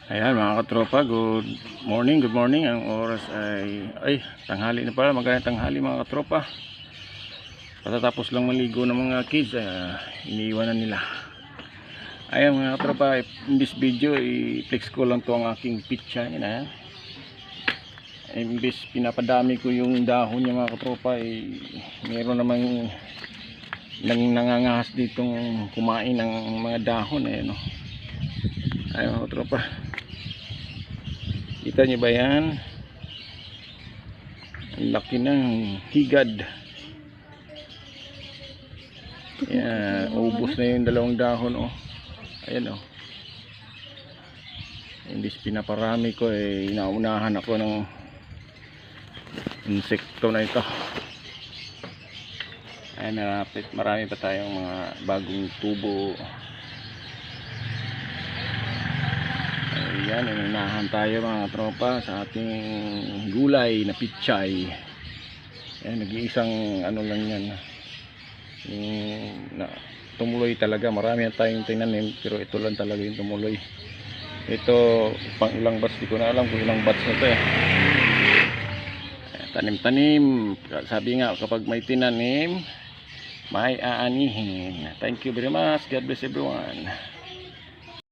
Ayan mga katropa, good morning. Ang oras ay tanghali na pala, magandang tanghali mga katropa. Patatapos lang maligo ng mga kids, iniiwan na nila. Ayan mga katropa, in this video i-flex ko lang to ang aking pitcha. Ayan. Imbis pinapadami ko yung dahon niya mga katropa, meron namang nangangahas ditong kumain ng mga dahon. Ayan, ayan mga katropa, kita nyo ba yan? Ang laki ng higad. Yan, ubos na yung dalawang dahon. Ayan imbis pinaparami ko, inaunahan ako ng insekto na ito. Ayan, marami pa tayong mga bagong tubo. Ayan, inunahan tayo mga tropa sa ating gulay na pichay. Ayan, nag-iisang ano lang yan, yung tumuloy talaga. Marami tayong tinanim pero ito lang talaga yung tumuloy. Ito pang ilang batch, di ko na alam kung ilang batch na ito. Tanim-tanim, sabi nga kapag may tinanim may aanihin. Thank you very much, God bless everyone.